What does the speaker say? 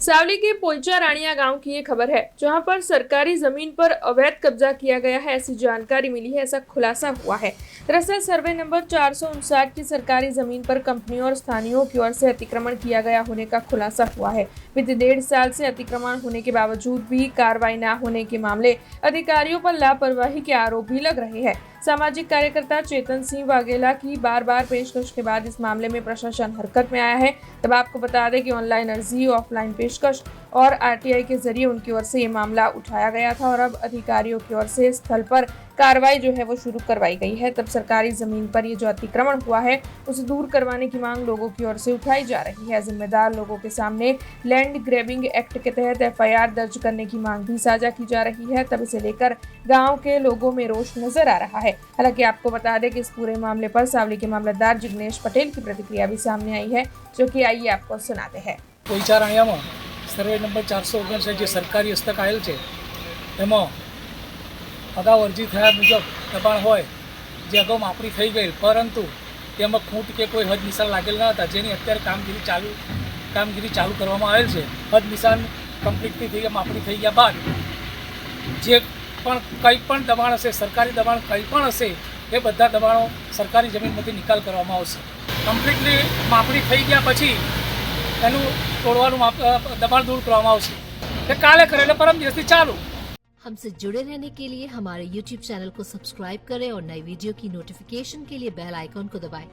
सावली के पोइचा रानिया गांव की ये खबर है, जहां पर सरकारी जमीन पर अवैध कब्जा किया गया है, ऐसी जानकारी मिली है। ऐसा खुलासा हुआ है। दरअसल सर्वे नंबर 459 की सरकारी जमीन पर कंपनियों और स्थानीयों की ओर से अतिक्रमण किया गया होने का खुलासा हुआ है। बीते 1.5 साल से अतिक्रमण होने के बावजूद भी कार्रवाई न होने के मामले अधिकारियों पर लापरवाही के आरोप भी लग रहे हैं। सामाजिक कार्यकर्ता चेतन सिंह वाघेला की बार पेशकश के बाद इस मामले में प्रशासन हरकत में आया है। तब आपको बता दें कि ऑनलाइन अर्जी, ऑफलाइन पेशकश और आरटीआई के जरिए उनकी ओर से ये मामला उठाया गया था और अब अधिकारियों की ओर से स्थल पर कार्रवाई जो है वो शुरू करवाई गई है। तब सरकारी जमीन पर ये जो अतिक्रमण हुआ है उसे दूर करवाने की मांग लोगों की ओर से उठाई जा रही है। जिम्मेदार लोगों के सामने लैंड ग्रैबिंग एक्ट के तहत एफआईआर दर्ज करने की मांग भी साझा की जा रही है। तब इसे लेकर गाँव के लोगों में रोष नजर आ रहा है। हालांकि आपको बता दें कि इस पूरे मामले पर सावली के मामलतदार जिग्नेश पटेल की प्रतिक्रिया भी सामने आई है, जो कि आइए आपको सुनाते हैं। पोइचा राणियामां सर्वे नंबर 459 જે સરકારી હસ્તક આવેલ છે એમાં અગાઉ અરજી થયા મુજબ દબાણ હોય જે અગાઉ માપણી થઈ ગઈ, પરંતુ તેમાં ખૂંટ કે કોઈ હદ નિશાન લાગેલ ન હતા, જેની અત્યારે કામગીરી ચાલુ કરવામાં આવેલ છે। હદ નિશાન કમ્પ્લીટલી થઈ ગયા, માપણી થઈ ગયા બાદ જે પણ કંઈ પણ દબાણ હશે, સરકારી દબાણ કંઈ પણ હશે, એ બધા દબાણો સરકારી જમીનમાંથી નિકાલ કરવામાં આવશે। કમ્પ્લીટલી માપણી થઈ ગયા પછી એનું તોડવાનું દબાણ दूर કરવામાં આવશે। એ કાલે કરે એટલે પરમ દિવસથી ચાલુ। हमसे जुड़े रहने के लिए हमारे YouTube चैनल को सब्सक्राइब करें और नई वीडियो की नोटिफिकेशन के लिए बेल आइकॉन को दबाएं।